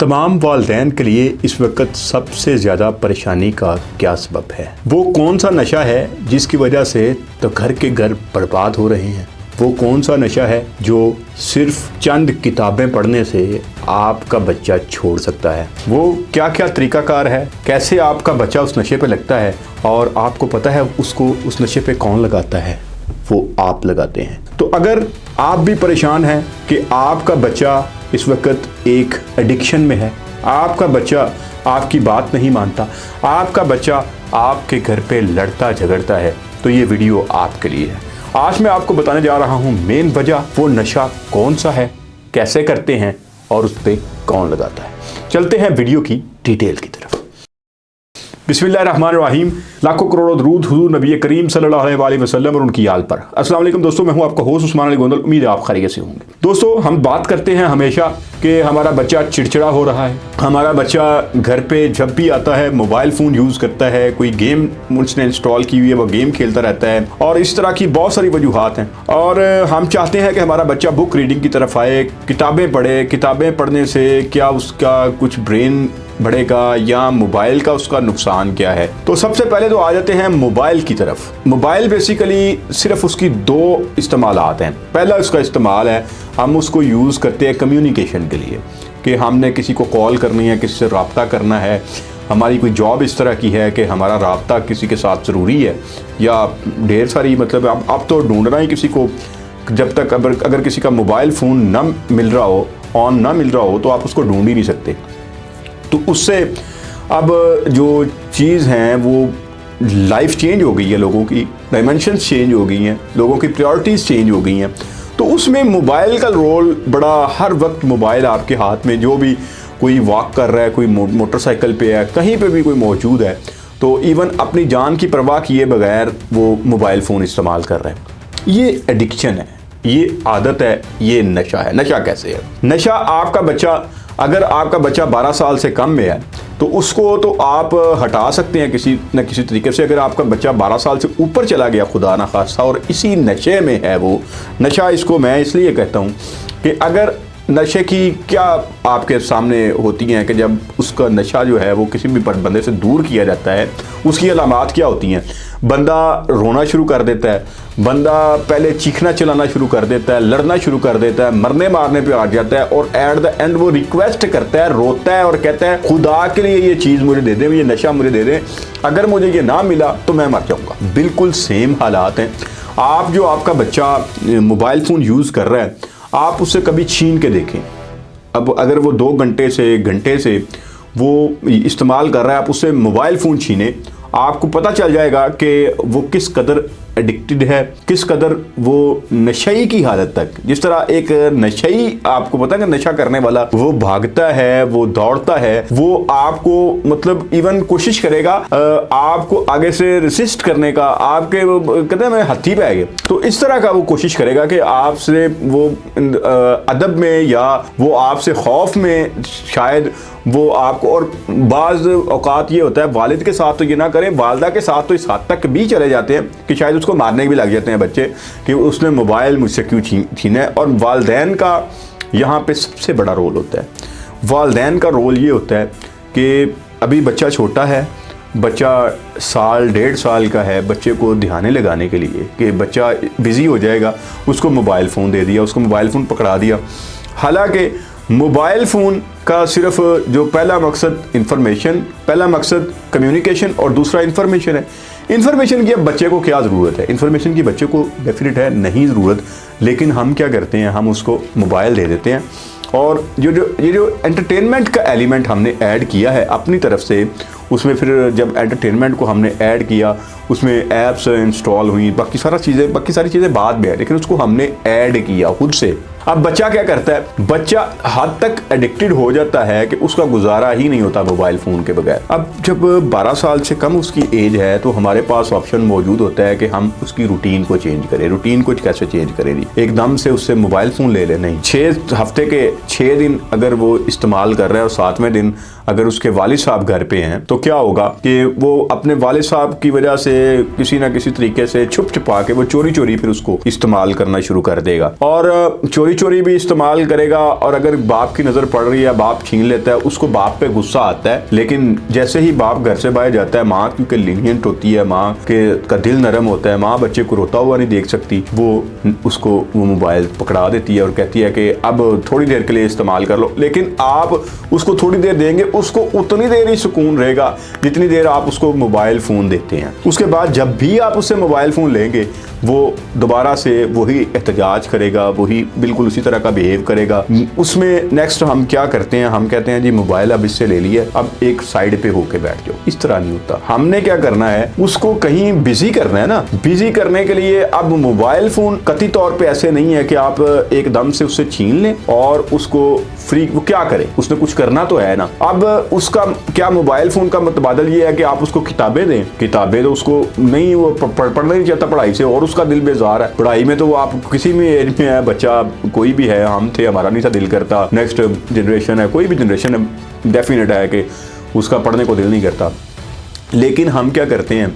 तमाम वालिदैन के लिए इस वक्त सबसे ज़्यादा परेशानी का क्या सबब है? वो कौन सा नशा है जिसकी वजह से तो घर के घर बर्बाद हो रहे हैं? वो कौन सा नशा है जो सिर्फ चंद किताबें पढ़ने से आपका बच्चा छोड़ सकता है? वो क्या क्या तरीकाकार है, कैसे आपका बच्चा उस नशे पे लगता है, और आपको पता है उसको उस नशे पे कौन लगाता है? वो आप लगाते हैं। तो अगर आप भी परेशान हैं कि आपका बच्चा इस वक्त एक एडिक्शन में है, आपका बच्चा आपकी बात नहीं मानता, आपका बच्चा आपके घर पे लड़ता झगड़ता है, तो ये वीडियो आपके लिए है। आज मैं आपको बताने जा रहा हूँ मेन वजह, वो नशा कौन सा है, कैसे करते हैं और उस पर कौन लगाता है। चलते हैं वीडियो की डिटेल की तरफ। बिस्मिल्लाहिर्रहमानिर्रहीम। लाखों करोड़ों दरूद हुजूर नबी करीम सल्लल्लाहु अलैहि वसल्लम और उनकी आल पर। अस्सलाम वालेकुम दोस्तों, मैं हूं आपका होस्ट उस्मान अली गोंदल। उम्मीद है आप खैरियत से होंगे। दोस्तों, हम बात करते हैं हमेशा कि हमारा बच्चा चिड़चिड़ा हो रहा है, हमारा बच्चा घर पे जब भी आता है मोबाइल फ़ोन यूज़ करता है, कोई गेम उसने इंस्टॉल की हुई है वो गेम खेलता रहता है, और इस तरह की बहुत सारी वजूहात हैं। और हम चाहते हैं कि हमारा बच्चा बुक रीडिंग की तरफ आए, किताबें पढ़े। किताबें पढ़ने से क्या उसका कुछ ब्रेन बढ़ेगा या मोबाइल का उसका नुकसान क्या है? तो सबसे पहले तो आ जाते हैं मोबाइल की तरफ। मोबाइल बेसिकली सिर्फ उसकी दो इस्तेमालात हैं। पहला उसका इस्तेमाल है, हम उसको यूज़ करते हैं कम्युनिकेशन के लिए, कि हमने किसी को कॉल करनी है, किसी से रब्ता करना है, हमारी कोई जॉब इस तरह की है कि हमारा रब्ता किसी के साथ ज़रूरी है, या ढेर सारी मतलब अब तो ढूंढना ही किसी को, जब तक अगर किसी का मोबाइल फ़ोन ना मिल रहा हो, ऑन ना मिल रहा हो, तो आप उसको ढूंढ ही नहीं सकते। तो उससे अब जो चीज़ हैं वो लाइफ चेंज हो गई है, लोगों की डायमेंशंस चेंज हो गई हैं, लोगों की प्रायोरिटीज़ चेंज हो गई हैं। तो उसमें मोबाइल का रोल बड़ा, हर वक्त मोबाइल आपके हाथ में, जो भी कोई वॉक कर रहा है, कोई मोटरसाइकिल पे है, कहीं पे भी कोई मौजूद है, तो इवन अपनी जान की परवाह किए बगैर वो मोबाइल फ़ोन इस्तेमाल कर रहे हैं। ये एडिक्शन है, ये आदत है, ये नशा है। नशा कैसे है? नशा आपका बच्चा, अगर आपका बच्चा 12 साल से कम में है तो उसको तो आप हटा सकते हैं किसी न किसी तरीके से। अगर आपका बच्चा 12 साल से ऊपर चला गया खुदा ना खास्ता और इसी नशे में है, वो नशा, इसको मैं इसलिए कहता हूँ कि अगर नशे की क्या आपके सामने होती हैं कि जब उसका नशा जो है वो किसी भी बंदे से दूर किया जाता है, उसकी अलामात क्या होती हैं? बंदा रोना शुरू कर देता है, बंदा पहले चीखना चिल्लाना शुरू कर देता है, लड़ना शुरू कर देता है, मरने मारने पे आ जाता है, और एट द एंड वो रिक्वेस्ट करता है, रोता है और कहता है खुदा के लिए ये चीज़ मुझे दे दें, ये नशा मुझे दे दें, अगर मुझे ये ना मिला तो मैं मर जाऊँगा। बिल्कुल सेम हालात हैं। आप जो आपका बच्चा मोबाइल फ़ोन यूज़ कर रहा है, आप उससे कभी छीन के देखें। अब अगर वो 2 घंटे से घंटे से वो इस्तेमाल कर रहा है, आप उससे मोबाइल फ़ोन छीने, आपको पता चल जाएगा कि वो किस कदर एडिक्टेड है, किस कदर वो नशई की हालत तक। जिस तरह एक नशई, आपको पता है कि नशा करने वाला वो भागता है, वो दौड़ता है, वो आपको मतलब इवन कोशिश करेगा आपको आगे से रेसिस्ट करने का, आपके कहते हैं मैं हत्थी पे आएगा, तो इस तरह का वो कोशिश करेगा कि आपसे वो अदब में या वो आपसे खौफ में शायद वो आपको, और बाज़ औकात ये होता है वालिद के साथ तो ये ना करें, वालदा के साथ तो इस हद तक भी चले जाते हैं कि शायद उसको मारने भी लग जाते हैं बच्चे कि उसने मोबाइल मुझसे क्यों छीना है। और वालिदैन का यहाँ पे सबसे बड़ा रोल होता है। वालिदैन का रोल ये होता है कि अभी बच्चा छोटा है, बच्चा 1.5 साल का है, बच्चे को ध्यान लगाने के लिए कि बच्चा बिज़ी हो जाएगा, उसको मोबाइल फ़ोन दे दिया, उसको मोबाइल फ़ोन पकड़ा दिया। हालांकि मोबाइल फ़ोन का सिर्फ जो पहला मकसद इंफॉर्मेशन, पहला मकसद कम्युनिकेशन और दूसरा इंफॉर्मेशन है। इंफॉर्मेशन की अब बच्चे को क्या ज़रूरत है? इंफॉर्मेशन की बच्चे को डेफिनेट है नहीं ज़रूरत, लेकिन हम क्या करते हैं, हम उसको मोबाइल दे देते हैं, और ये जो एंटरटेनमेंट का एलिमेंट हमने ऐड किया है अपनी तरफ से, उसमें फिर जब एंटरटेनमेंट को हमने ऐड किया, उसमें ऐप्स इंस्टॉल हुई, बाकी सारी चीज़ें बाद में है, लेकिन उसको हमने ऐड किया खुद से। अब बच्चा क्या करता है? बच्चा हद तक एडिक्टेड हो जाता है कि उसका गुजारा ही नहीं होता मोबाइल फ़ोन के बगैर। अब जब 12 साल से कम उसकी एज है तो हमारे पास ऑप्शन मौजूद होता है कि हम उसकी रूटीन को चेंज करें। रूटीन को कैसे चेंज करें? एकदम से उससे मोबाइल फ़ोन ले ले नहीं, 6 हफ्ते के 6 दिन अगर वो इस्तेमाल कर रहा है और 7वें दिन अगर उसके वालिद साहब घर पे हैं, तो क्या होगा कि वो अपने वालिद साहब की वजह से किसी ना किसी तरीके से छुप छुपा के वो चोरी चोरी फिर उसको इस्तेमाल करना शुरू कर देगा, और चोरी चोरी भी इस्तेमाल करेगा, और अगर बाप की नज़र पड़ रही है, बाप छीन लेता है, उसको बाप पे गुस्सा आता है। लेकिन जैसे ही बाप घर से बाहर जाता है, माँ क्योंकि लीनियंट होती है, माँ का दिल नरम होता है, माँ बच्चे को रोता हुआ नहीं देख सकती, वो मोबाइल पकड़ा देती है और कहती है कि अब थोड़ी देर के लिए इस्तेमाल कर लो। लेकिन आप उसको थोड़ी देर देंगे, उसको उतनी देर ही सुकून रहेगा जितनी देर आप उसको मोबाइल फ़ोन देते हैं। उसके बाद जब भी आप उससे मोबाइल फ़ोन लेंगे, वो दोबारा से वही एहतजाज करेगा, वही बिल्कुल उसी तरह का बिहेव करेगा। उसमें नेक्स्ट हम क्या करते हैं, हम कहते हैं जी मोबाइल अब इससे ले लिया, अब एक साइड पे होके बैठ जाओ। इस तरह नहीं होता। हमने क्या करना है, उसको कहीं बिजी करना है ना। बिजी करने के लिए अब मोबाइल फ़ोन कतई तौर पे ऐसे नहीं है कि आप एकदम से उससे छीन लें और उसको फ्री, वो क्या करे, उसने कुछ करना तो है ना। अब उसका क्या, मोबाइल फ़ोन का मुतबादल ये है कि आप उसको किताबें दें, किताबें तो उसको नहीं, वो पढ़ना नहीं चाहता पढ़ाई से, और उसका दिल बेजार है पढ़ाई में। तो वो आप किसी भी एज में है बच्चा, कोई भी है, हम थे, हमारा नहीं था दिल करता, नेक्स्ट जनरेशन है, कोई भी जनरेशन है, डेफिनेट है कि उसका पढ़ने को दिल नहीं करता। लेकिन हम क्या करते हैं,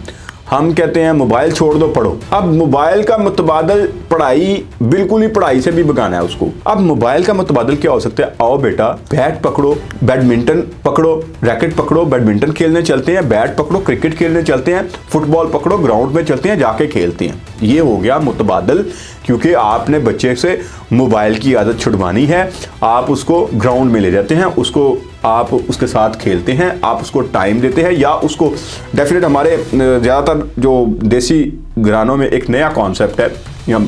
हम कहते हैं मोबाइल छोड़ दो, पढ़ो। अब मोबाइल का मुतबादल पढ़ाई, बिल्कुल ही पढ़ाई से भी भगाना है उसको। अब मोबाइल का मुतबादल क्या हो सकता है, आओ बेटा बैट पकड़ो, बैडमिंटन पकड़ो, रैकेट पकड़ो, बैडमिंटन खेलने चलते हैं, बैट पकड़ो, क्रिकेट खेलने चलते हैं, फुटबॉल पकड़ो, ग्राउंड में चलते हैं, जाके खेलते हैं। ये हो गया मुतबादल, क्योंकि आपने बच्चे से मोबाइल की आदत छुड़वानी है। आप उसको ग्राउंड में ले जाते हैं, उसको आप उसके साथ खेलते हैं, आप उसको टाइम देते हैं, या उसको डेफिनेट, हमारे ज़्यादातर जो देसी घरानों में एक नया कॉन्सेप्ट है,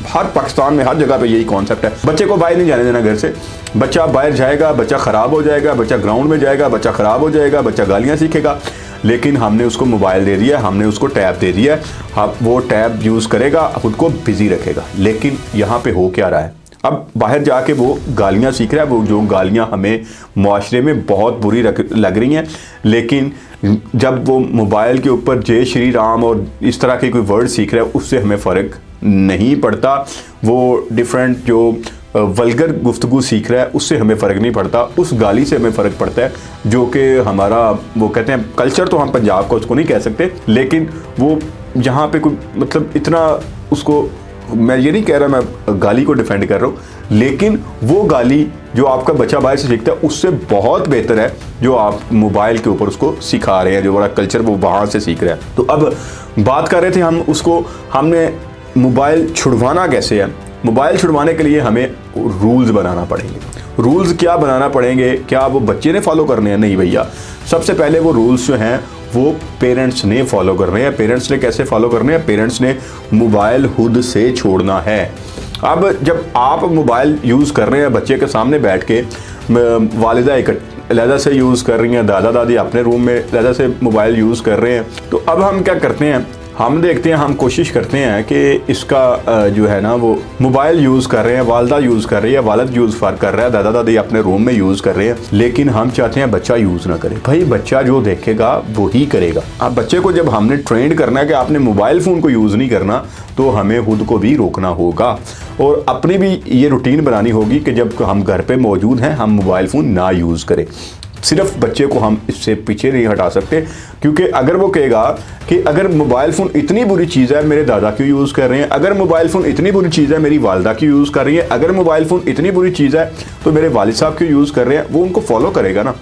हर पाकिस्तान में हर जगह पे यही कॉन्सेप्ट है, बच्चे को बाहर नहीं जाने देना घर से। बच्चा बाहर जाएगा, बच्चा ख़राब हो जाएगा, बच्चा ग्राउंड में जाएगा, बच्चा ख़राब हो जाएगा, बच्चा गालियाँ सीखेगा। लेकिन हमने उसको मोबाइल दे दिया, हमने उसको टैब दे दिया, अब वो टैब यूज़ करेगा, खुद को बिजी रखेगा। लेकिन यहाँ पे हो क्या रहा है, अब बाहर जाके वो गालियाँ सीख रहा है, वो जो गालियाँ हमें मुआशरे में बहुत बुरी लग रही हैं। लेकिन जब वो मोबाइल के ऊपर जय श्री राम और इस तरह के कोई वर्ड सीख रहा है, उससे हमें फ़र्क नहीं पड़ता। वो डिफरेंट जो वल्गर गुफ्तगू सीख रहा है, उससे हमें फ़र्क नहीं पड़ता। उस गाली से हमें फ़र्क पड़ता है, जो कि हमारा, वो कहते हैं कल्चर, तो हम पंजाब का उसको नहीं कह सकते, लेकिन वो जहाँ पे कोई मतलब इतना उसको, मैं ये नहीं कह रहा मैं गाली को डिफेंड कर रहा हूँ, लेकिन वो गाली जो आपका बच्चा बाहर से सीखता है, उससे बहुत बेहतर है जो आप मोबाइल के ऊपर उसको सिखा रहे हैं, जो बड़ा कल्चर वो वहाँ से सीख रहा है। तो अब बात कर रहे थे हम उसको, हमने मोबाइल छुड़वाना कैसे है। मोबाइल छुड़वाने के लिए हमें रूल्स बनाना पड़ेंगे। रूल्स क्या बनाना पड़ेंगे, क्या वो बच्चे ने फॉलो करने हैं? नहीं भैया, सबसे पहले वो रूल्स जो हैं वो पेरेंट्स ने फॉलो करने हैं। पेरेंट्स ने कैसे फॉलो करने हैं? पेरेंट्स ने मोबाइल खुद से छोड़ना है। अब जब आप मोबाइल यूज़ कर रहे हैं बच्चे के सामने बैठ के, वालिदा एक अलहदा से यूज़ कर रही हैं, दादा दादी अपने रूम में अलहदा से मोबाइल यूज़ कर रहे हैं, तो अब हम क्या करते हैं, हम देखते हैं, हम कोशिश करते हैं कि इसका जो है ना, वो मोबाइल यूज़ कर रहे हैं, वालदा यूज़ कर रही है, वालिद यूज़ कर रहा है, दादा दादी अपने रूम में यूज़ कर रहे हैं, लेकिन हम चाहते हैं बच्चा यूज़ ना करे। भाई बच्चा जो देखेगा वो ही करेगा। अब बच्चे को जब हमने ट्रेंड करना है कि आपने मोबाइल फ़ोन को यूज़ नहीं करना, तो हमें खुद को भी रोकना होगा और अपनी भी ये रूटीन बनानी होगी कि जब हम घर पे मौजूद हैं हम मोबाइल फ़ोन ना यूज़ करें। सिर्फ बच्चे को हम इससे पीछे नहीं हटा सकते, क्योंकि अगर वो कहेगा कि अगर मोबाइल फ़ोन इतनी बुरी चीज़ है, मेरे दादा क्यों यूज़ कर रहे हैं, अगर मोबाइल फ़ोन इतनी बुरी चीज़ है, मेरी वालदा क्यों यूज़ कर रही है, अगर मोबाइल फ़ोन इतनी बुरी चीज़ है तो मेरे वालिद साहब क्यों यूज़ कर रहे हैं, वो उनको फॉलो करेगा ना।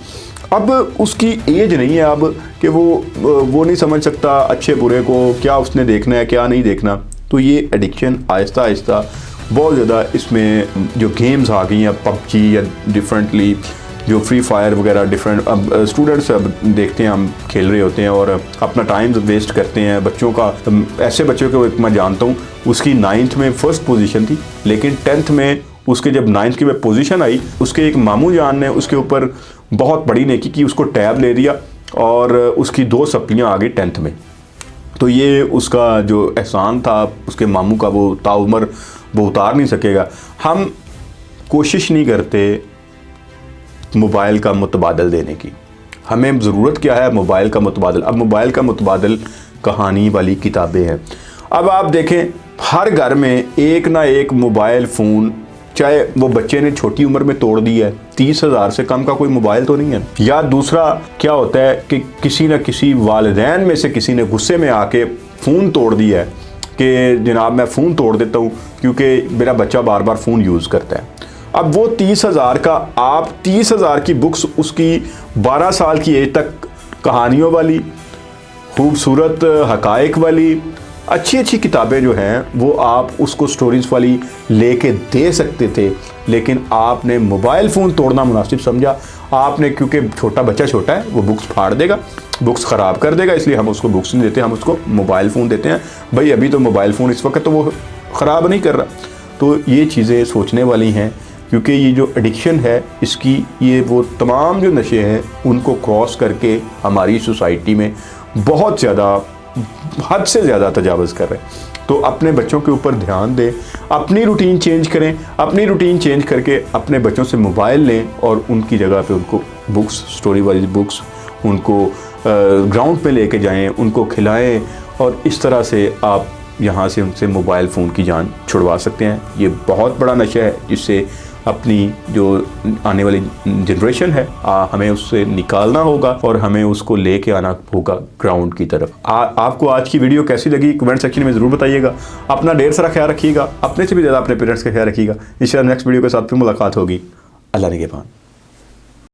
अब उसकी एज नहीं है अब कि वो नहीं समझ सकता अच्छे बुरे को, क्या उसने देखना है क्या नहीं देखना। तो ये एडिक्शन आहिस्ता आहिस्ता बहुत ज़्यादा, इसमें जो गेम्स आ गई हैं, पबजी या डिफरेंटली जो फ्री फायर वगैरह डिफरेंट, अब स्टूडेंट्स अब देखते हैं हम खेल रहे होते हैं और अपना टाइम वेस्ट करते हैं। बच्चों का, ऐसे बच्चों को मैं जानता हूँ, उसकी 9th में फर्स्ट पोजीशन थी, लेकिन 10th में उसके जब 9th की पोजीशन आई, उसके एक मामू जान ने उसके ऊपर बहुत बड़ी नेकी की, उसको टैब ले दिया और उसकी 2 सप्लियाँ आ गई 10th में। तो ये उसका जो एहसान था उसके मामू का, वो ताउमर वो उतार नहीं सकेगा। हम कोशिश नहीं करते मोबाइल का मुतबादल देने की। हमें ज़रूरत क्या है? मोबाइल का मुतबादल। अब मोबाइल का मुतबादल कहानी वाली किताबें हैं। अब आप देखें हर घर में एक ना एक मोबाइल फ़ोन, चाहे वो बच्चे ने छोटी उम्र में तोड़ दिया है, 30,000 से कम का कोई मोबाइल तो नहीं है। या दूसरा क्या होता है कि किसी न किसी वालिदैन में से किसी ने गुस्से में आके फ़ोन तोड़ दिया है कि जनाब मैं फ़ोन तोड़ देता हूँ क्योंकि मेरा बच्चा बार बार फ़ोन यूज़ करता है। अब वो 30,000 का आप 30,000 की बुक्स उसकी 12 साल की एज तक कहानियों वाली, खूबसूरत हकायक वाली अच्छी अच्छी किताबें जो हैं वो आप उसको स्टोरीज वाली लेके दे सकते थे, लेकिन आपने मोबाइल फ़ोन तोड़ना मुनासिब समझा। आपने, क्योंकि छोटा बच्चा छोटा है, वो बुक्स फाड़ देगा, बुक्स ख़राब कर देगा, इसलिए हम उसको बुक्स नहीं देते, हम उसको मोबाइल फ़ोन देते हैं। भाई अभी तो मोबाइल फ़ोन इस वक्त तो वो ख़राब नहीं कर रहा। तो ये चीज़ें सोचने वाली हैं, क्योंकि ये जो एडिक्शन है इसकी, ये वो तमाम जो नशे हैं उनको क्रॉस करके हमारी सोसाइटी में बहुत ज़्यादा, हद से ज़्यादा तजावज़ कर रहे हैं। तो अपने बच्चों के ऊपर ध्यान दें, अपनी रूटीन चेंज करें, अपनी रूटीन चेंज करके अपने बच्चों से मोबाइल लें और उनकी जगह पे उनको बुक्स, स्टोरी वाली बुक्स, उनको ग्राउंड पे लेके जाएं, उनको खिलाएं, और इस तरह से आप यहाँ से उनसे मोबाइल फ़ोन की जान छुड़वा सकते हैं। ये बहुत बड़ा नशा है जिससे अपनी जो आने वाली जनरेशन है हमें उससे निकालना होगा और हमें उसको लेके आना होगा ग्राउंड की तरफ। आपको आज की वीडियो कैसी लगी कमेंट सेक्शन में ज़रूर बताइएगा। अपना ढेर सारा ख्याल रखिएगा, अपने से भी ज़्यादा अपने पेरेंट्स का ख्याल रखिएगा। इंशाल्लाह नेक्स्ट वीडियो के साथ फिर मुलाकात होगी। अल्लाह निगहबान।